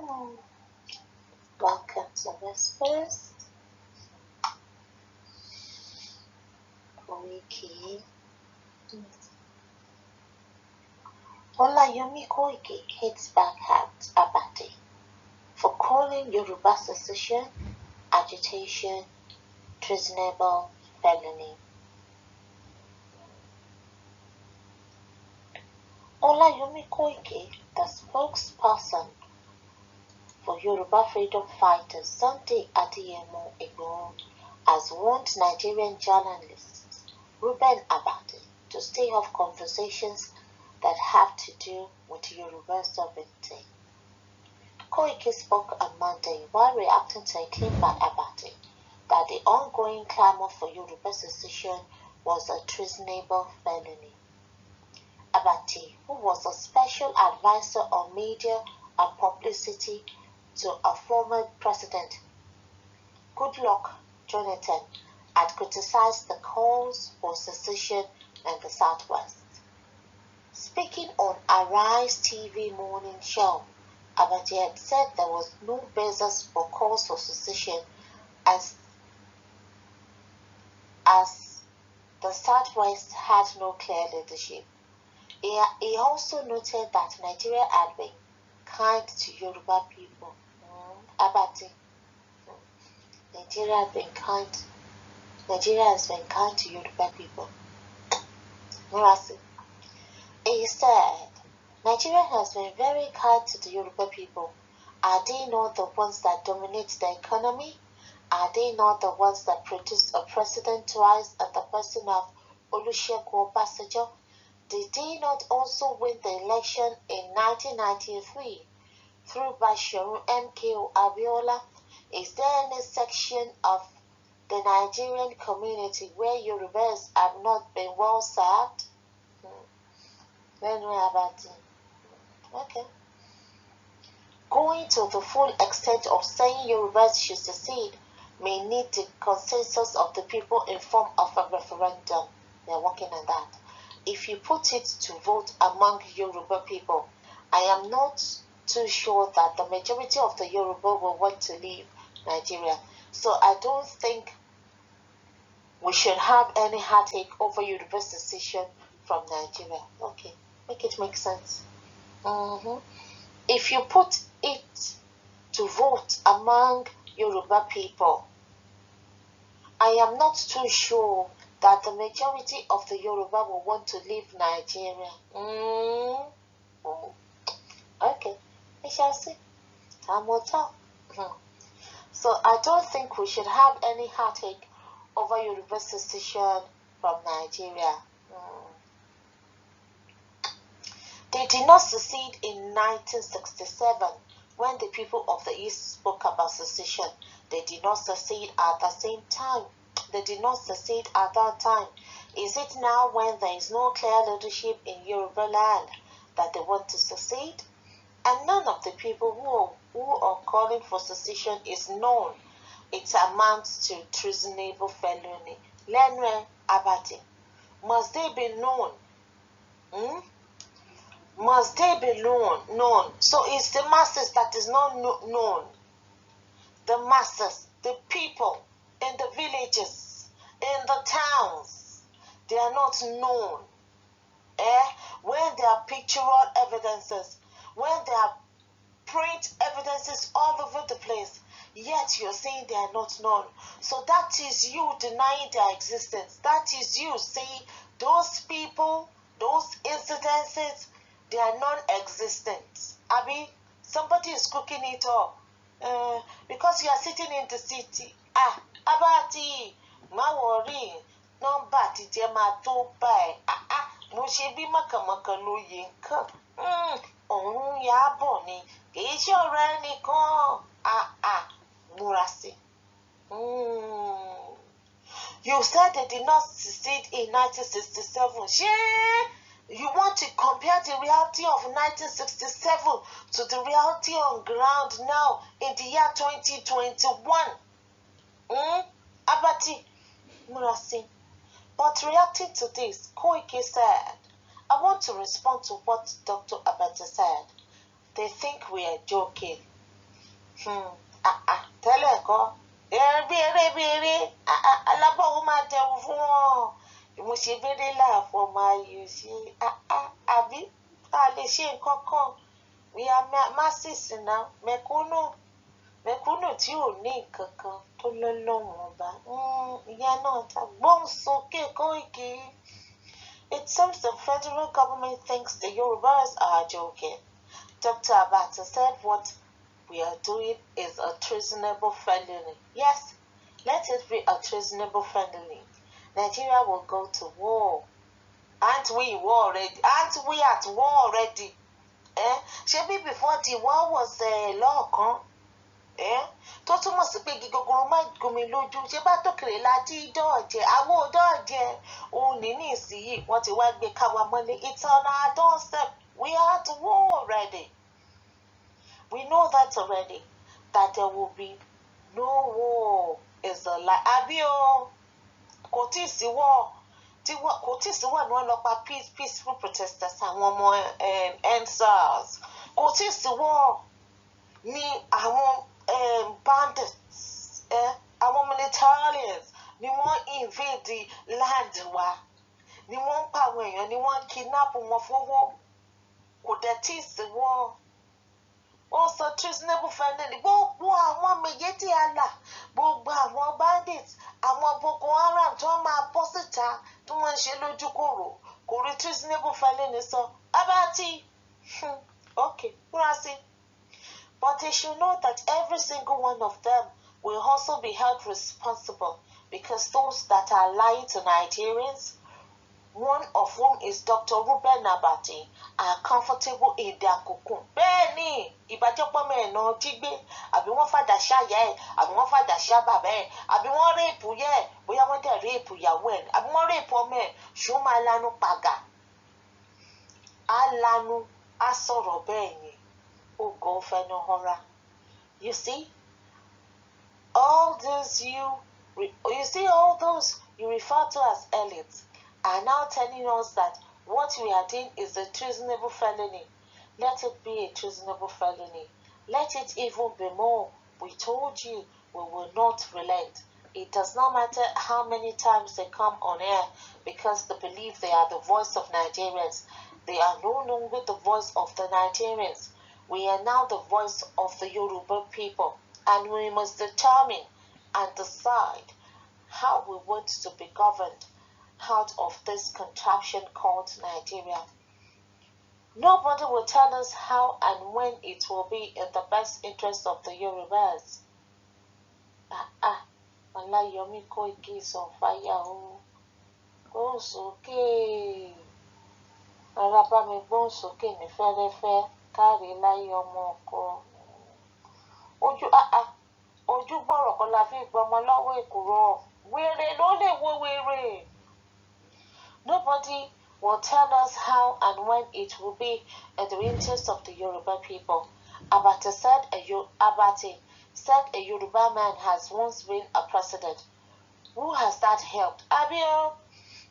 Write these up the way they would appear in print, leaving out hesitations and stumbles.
Hmm. Welcome to Whispers, Koiki. Koiki hits back at Abati for calling Yoruba secession, agitation, treasonable, felony. Koiki, the spokesperson for Yoruba freedom fighters Sunday Adeyemo Igboho, has warned Nigerian journalists Reuben Abati to stay off conversations that have to do with Yoruba sovereignty. Koiki spoke on Monday while reacting to a claim by Abati that the ongoing clamor for Yoruba secession was a treasonable felony. Abati, who was a special advisor on media and publicity to a former president, Goodluck Jonathan, had criticized the calls for secession in the Southwest. Speaking on Arise TV morning show, Abati had said there was no basis for calls for secession as the Southwest had no clear leadership. He also noted that Nigeria had been kind to Yoruba people. Abati. Nigeria has been kind to Yoruba people. Morasi. He said, Nigeria has been very kind to the Yoruba people. Are they not the ones that dominate the economy? Are they not the ones that produced a president twice in the person of Olusegun Obasanjo? Did they not also win the election in 1993 through Bashiru MKO Abiola? Is there any section of the Nigerian community where Yorubas have not been well served? Okay. Going to the full extent of saying Yorubas should secede may need the consensus of the people in form of a referendum. They're working on that. If you put it to vote among Yoruba people, I am not too sure that the majority of the Yoruba will want to leave Nigeria. So I don't think we should have any heartache over Yoruba secession from Nigeria. Okay, make it make sense. If you put it to vote among Yoruba people, I am not too sure that the majority of the Yoruba will want to leave Nigeria. Okay, we shall see. Time will tell. So I don't think we should have any heartache over Yoruba secession from Nigeria. They did not secede in 1967 when the people of the East spoke about secession. They did not secede at the same time. They did not secede at that time. Is it now when there is no clear leadership in Yoruba land that they want to secede? And none of the people who are calling for secession is known. It amounts to treasonable felony. Lenwe Abati. Must they be known? Must they be known? So it's the masses that is not known. The masses, the people in the villages, in the towns, they are not known. When there are pictorial evidences, when there are print evidences all over the place, yet you're saying they are not known. So that is you denying their existence. That is you saying those people, those incidences, they are non-existent. Somebody is cooking it up. Because you are sitting in the city. Abati, ma worry. Number ti ma to buy. Mo ṣe bí mọ̀kànmọ̀kàn lóye nǹkan. Òun yà bọ̀ ni. Kì í ṣe ọ̀rọ̀ ẹnìkan. Múra sí. You said they did not secede in 1967. You want to compare the reality of 1967 to the reality on ground now in the year 2021? Abati, Murasi. But reacting to this, Koiki said, I want to respond to what Dr. Abati said. They think we are joking. Tẹ́lẹ̀ kọ́ eré alábọ̀wọ́ máa jẹun fún wọn mo ṣe béèrè láàfọ̀ máa yọ sí àbí a lè ṣe nǹkan kan we are masses now mẹ̀kúnnù tí ò ní nǹkan kan tó lọ́lọ́run ọba ìyá náà ta gbóhùn sókè Koiki. It seems the federal government thinks the Yorubas are joking. Dr. Abati said what we are doing is a treasonable felony. Yes, let it be a treasonable felony. Nigeria will go to war. Aren't we already? Aren't we at war already? Ṣebí before the war was law tó túmọ̀ sí pé gígogoro má gbomi lójú ṣé bá tókèrè láti dọ́ọ̀jẹ́ àwọn òdọ́ọ̀jẹ́ òun ní ìsinyìí wọ́n ti wá gbé káwa mọ́lé. It's on our doorstep. We are at war already. We know that already, that there will be no war is a lie. Àbí o kò tí ì sí war kò tí ì sí war ni wọ́n lọ pa peaceful protesters àwọn ọmọ EndSARS kò tí ì sí war ni àwọn bandits àwọn militarians ni wọ́n invade the land wa ni wọ́n ń pa àwọn èèyàn ni wọ́n kidnap wọn fowó kò dẹ̀ tí ì sí war. Ó sọ treasonable felony gbogbo àwọn méjèèjì àlà gbogbo àwọn bandits àwọn Boko Haram tó máa bọ́ síta tí wọ́n ń ṣe lójúkòrò kò rí treasonable felony sọ Abati okay múra sí. But they should know that every single one of them will also be held responsible because those that are lying to Nigerians, one of whom is Dr. Abati, are comfortable in their cocoon. Bẹ́ẹ̀ni, ìbájọ́pọ̀ mẹ́rin náà jí gbé, àbí wọ́n fàdà ṣáyà ẹ̀, àbí wọ́n fàdà ṣábàbà ẹ̀, àbí wọ́n réèpù yẹ ẹ̀, bóyá wọ́n dẹ̀ réèpù ìyàwó ẹ̀, àbí wọ́n réèpù ọmọ ẹ̀, ṣó máa lanu pàgà. Á lanu, á sọ̀rọ̀ bẹ́ẹ̀ ni, ó go fẹ́nu họra. You see, all those you refer to as elites are now telling us that what we are doing is a treasonable felony. Let it be a treasonable felony. Let it even be more. We told you we will not relent. It does not matter how many times they come on air because they believe they are the voice of Nigerians. They are no longer the voice of the Nigerians. We are now the voice of the Yoruba people, and we must determine and decide how we want to be governed out of this contraption called Nigeria. Nobody will tell us how and when it will be in the best interest of the Yorubas. Olayomi Koiki is on fire. Go sókè. Araba mi gbóhùn sókè ní fẹ́rẹ́fẹ́ káre láyé ọmọ ọkọ. Ojú gbọ́rọ̀ kan la fi gbọmọ lọ́wọ́ èkùrọ́. Wèrè ló lè wo wèrè. Nobody will tell us how and when it will be in the interest of the Yoruba people. Abati said a Yoruba man has once been a president. Who has that helped? Abio,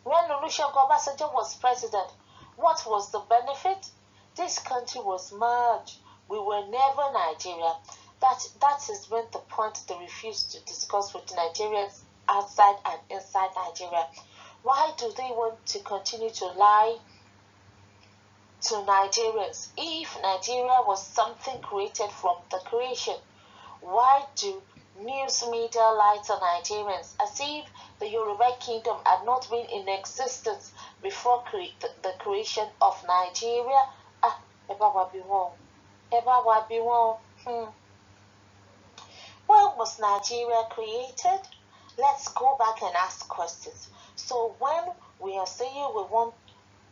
when Olusegun Obasanjo was president, what was the benefit? This country was merged. We were never Nigeria. That has been the point they refused to discuss with Nigerians outside and inside Nigeria. Why do they want to continue to lie to Nigerians? If Nigeria was something created from the creation, why do news media lie to Nigerians as if the Yoruba kingdom had not been in existence before the creation of Nigeria? When was Nigeria created? Let's go back and ask questions. So when we are saying we want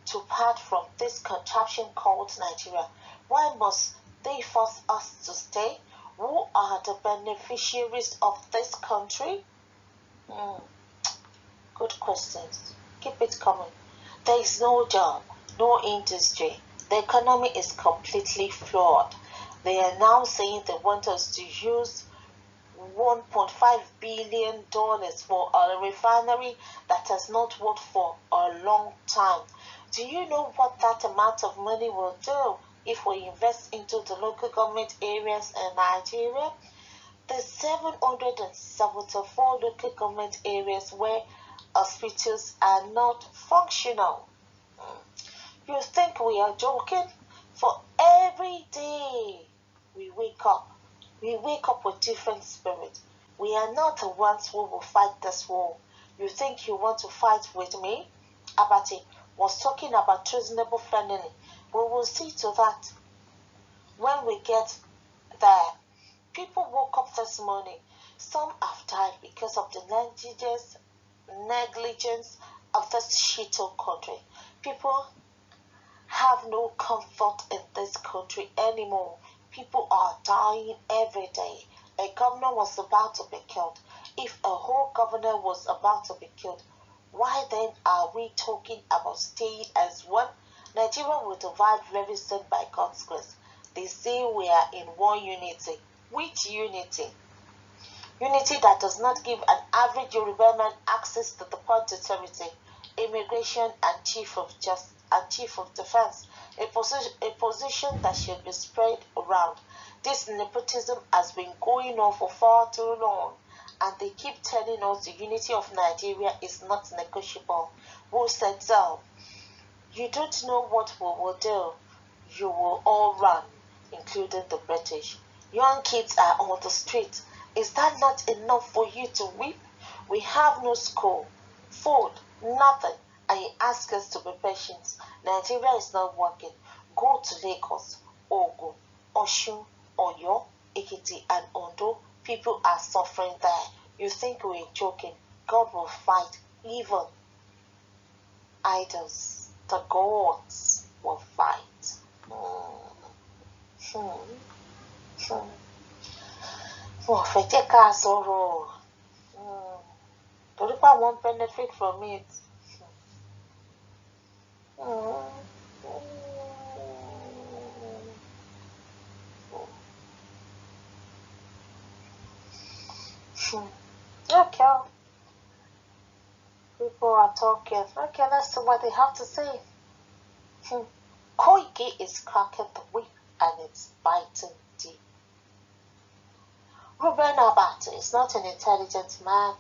to part from this contraption called Nigeria, why must they force us to stay? Who are the beneficiaries of this country? Good questions. Keep it coming. There is no job, no industry. The economy is completely flawed. They are now saying they want us to use $1.5 billion for a refinery that has not worked for a long time. Do you know what that amount of money will do if we invest into the local government areas in Nigeria, the 774 local government areas where hospitals are not functional. You think we are joking? For every day we wake up with different spirit. We are not the ones who will fight this war. You think you want to fight with me? Abati was talking about treasonable felony. We will see to that when we get there. People woke up this morning. Some have died because of the negligence of this shitty country. People have no comfort in this country anymore. People are dying every day. A governor was about to be killed. If a whole governor was about to be killed, why then are we talking about staying as one? Nigeria will divide very soon by God's grace. They say we are in one unity. Which unity? Unity that does not give an average Yoruba man access to the port authority, immigration, and chief of defense, a position that should be spread around. This nepotism has been going on for far too long, and they keep telling us the unity of Nigeria is not negotiable. Who said so? You don't know what we will do. You will all run, including the British. Young kids are on the street. Is that not enough for you to weep? We have no school, food, nothing, and you ask us to be patient. Nigeria is not working. Go to Lagos, Ogun, Osun, Oyo, Ekiti, and Ondo. People are suffering there. You think we're joking? God will fight. Even idols, the gods will fight. Wọ́n fẹ́ jẹ́ ká sọ̀rọ̀. Torí pé àwọn benefit from it. Okay. People are talking. Okay, let's see what they have to say. Koiki is cracking the whip and it's biting deep. Abati is not an intelligent man.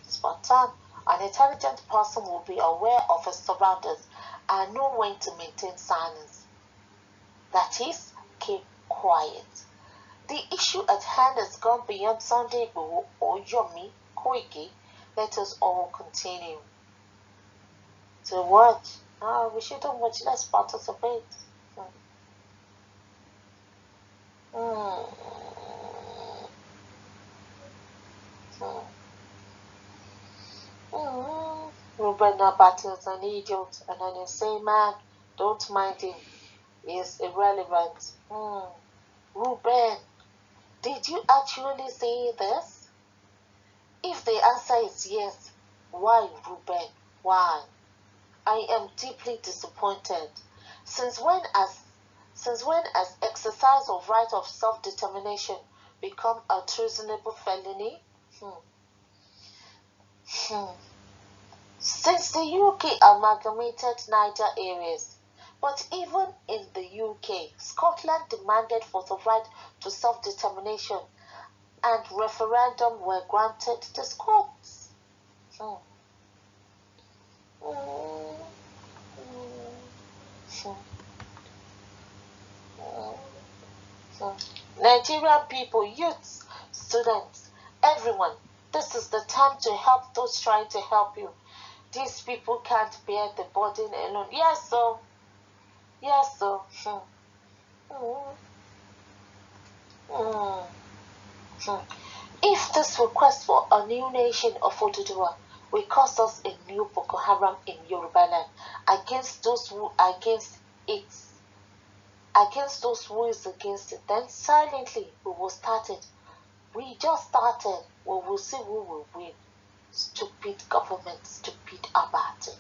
It's about time. An intelligent person will be aware of his surroundings and know when to maintain silence. That is, keep quiet. The issue at hand has gone beyond Sunday or Yomi Koiki. Let us all continue. To watch. We shouldn't watch, let's participate. Abati is an idiot and an insane man. Don't mind him. He is irrelevant. Ruben, did you actually say this? If the answer is yes, why, Ruben? Why? I am deeply disappointed. Since when has exercise of right of self-determination become a treasonable felony? Since the UK amalgamated Niger areas, but even in the UK, Scotland demanded for the right to self-determination and referendum were granted to Scots. Nigerian people, youths, students, everyone, this is the time to help those trying to help you. These people can't bear the burden alone. Yes, sir. Yes, sir. If this request for a new nation of Oduduwa will cost us a new Boko Haram in Yoruba land against those who against it, then silently we will start it. We just started. We will see who will win. Stupid government, stupid Abati.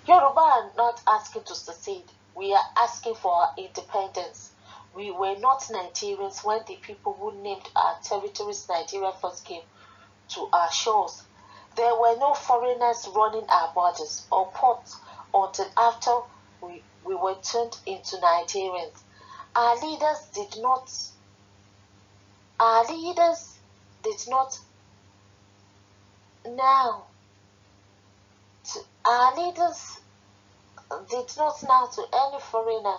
Yoruba are not asking to secede. We are asking for our independence. We were not Nigerians when the people who named our territories Nigeria first came to our shores. There were no foreigners running our borders or ports until after we were turned into Nigerians. Our leaders did not now our leaders did not now to any foreigner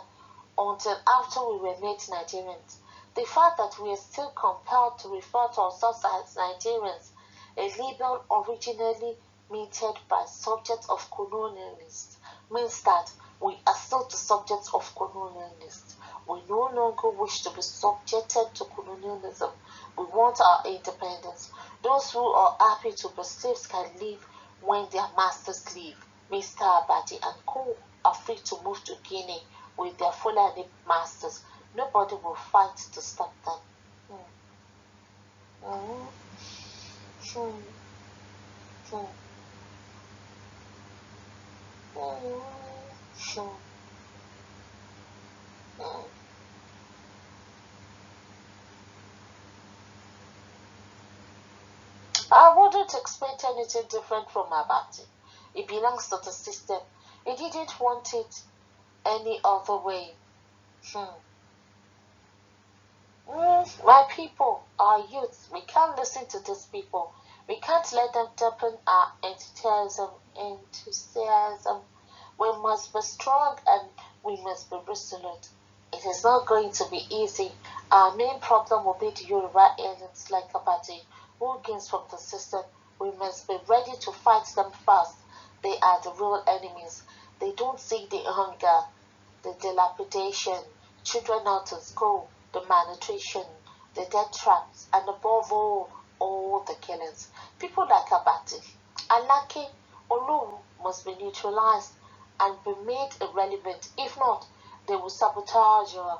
until after we were made Nigerians. The fact that we are still compelled to refer to ourselves as Nigerians, a label originally minted by subjects of colonialists, means that we are still the subjects of colonialists. We no longer wish to be subjected to colonialism. We want our independence. Those who are happy to be slaves can leave when their masters leave. Mr. Abati and co are free to move to Guinea with their Fulani masters. Nobody will fight to stop them. I wouldn't expect anything different from Abati. It belongs to the system. He didn't want it any other way. My people, our youth, we can't listen to these people. We can't let them dampen our enthusiasm. We must be strong and we must be resolute. It is not going to be easy. Our main problem will be the Yoruba aliens like Abati, who gains from the system. We must be ready to fight them fast. They are the real enemies. They don't see the hunger, the dilapidation, children out of school, the malnutrition, the death traps, and above all the killings. People like Abati, Alake, Olu must be neutralized and be made irrelevant. If not, they will sabotage our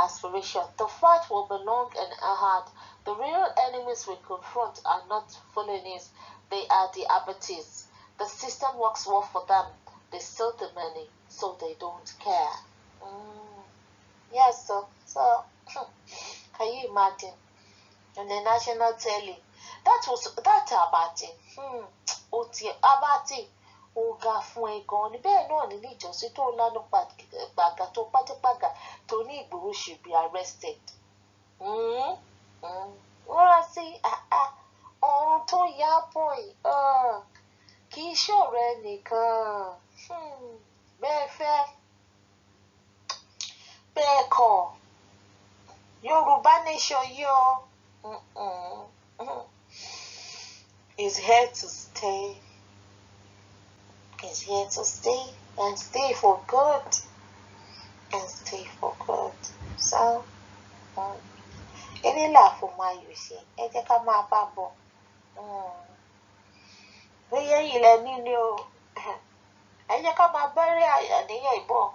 aspiration. The fight will be long and hard. The real enemies we confront are not Fulanese, they are the Abatis. The system works well for them. They steal the money, so they don't care. Yes, so can you imagine? On the national telly, that Abati. Abati. Ó ga fún ẹ gan ni bẹ́ẹ̀ náà nílé ìjọsìn tó lánàá gbàgà tó pátápágà tó ní Ìgbòho should be arrested. Wọ́n rà sí ọ̀run tó yá bọ̀ yìí kì í ṣọ̀rọ̀ ẹnìkan bẹ́ẹ̀ fẹ́ bẹ́ẹ̀ kọ̀ Yorùbá nation yìí is here to stay. Is here to stay and stay for good. And stay for good. So, any laugh for my use, ẹ jẹ́ ká máa bá bọ̀. Bóyá ilẹ̀ nílé o, ẹ jẹ́ ká máa bẹ̀rẹ̀ àníyàn ìbọn.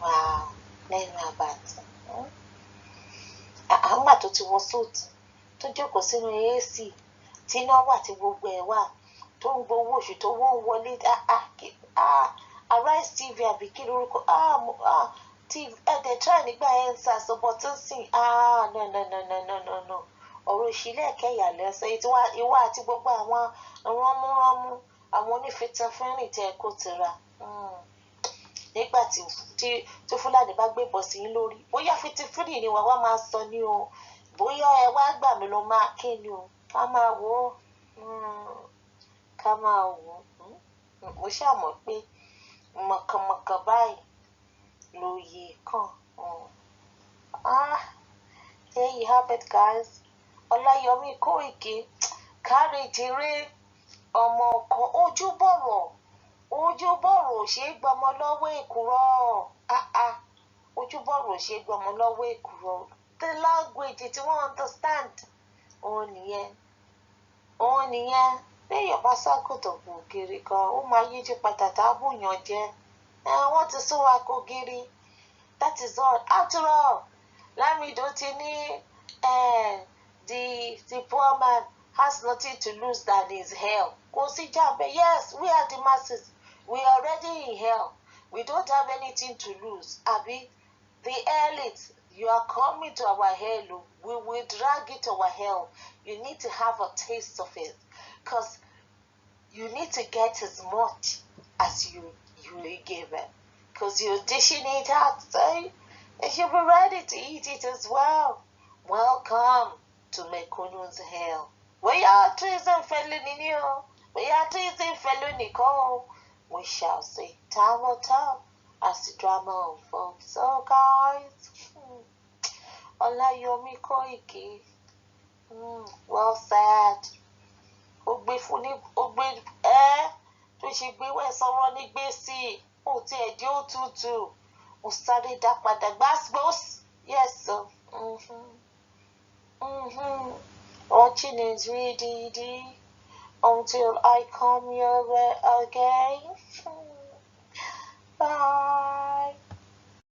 Wow, lẹ́nu Abati. Àgbà tó ti wọ sóòtù tó jókòó sínú AC tí iná wà tí gbogbo ẹ̀ wà tó ń gbowó oṣù tó wọ́n wọlé Arise TV àbí kí lórúkọ TV ẹ̀dẹ̀ try nígbà ẹ̀ ń sàṣọbọ̀ tó ń sìn no ọ̀rọ̀ ìṣílẹ̀ kẹyà lẹ́sẹ̀ ìwà àti gbogbo àwọn ránmúránmú àwọn onífẹ̀tẹ̀fẹ́rìn tẹ́ kó tira nígbà tí Fúlàní bá gbé bọ̀ sí yín lórí bóyá fìtìfìrì ni wàá máa sọ ní o bóyá ẹ wá gbà mí lọ máa ké ni o ká máa wò ó mo ṣàmọ̀ pé mọ̀kànmọ̀kàn báyìí lóye kàn there you have it guys. Ọláyọmí Koiki kárìjìrè ọmọ kan ojúbọ̀rọ̀ ò ṣe é gbọmọ lọ́wọ́ èkùrọ́ ojúbọ̀rọ̀ ò ṣe é gbọmọ lọ́wọ́ èkùrọ́ the language tí wọ́n understand òun nìyẹn béèyàn bá ságòdò ògiri kan ó máa yíjú padà tábùyàn jẹ wọ́n ti sún wa kó gírí that is all after all Lamido ti ní the poor man has nothing to lose than his hell. Kò sí jàmbé. Yes, we are the masses. We are already in hell. We don't have anything to lose. Abi, The elite, you are coming to our hell. We will drag it to our hell. You need to have a taste of it. Because you need to get as much as you will give it. Because you're dishing it out, so you should be ready to eat it as well. Welcome to Mekunun's hell. We are treason felony. We are treason felony. We shall see. Time will tell as the drama unfolds. So, guys, Olayomi Koiki, well said. Ogbe funi ogbe tó ṣe gbé wẹ̀ sọ̀rọ̀ ní gbèsè ó ti ẹ̀dí òtútù ó sáré dá padà gbàgbós. Yes, so. Watching is ready until I come your way again. Bye.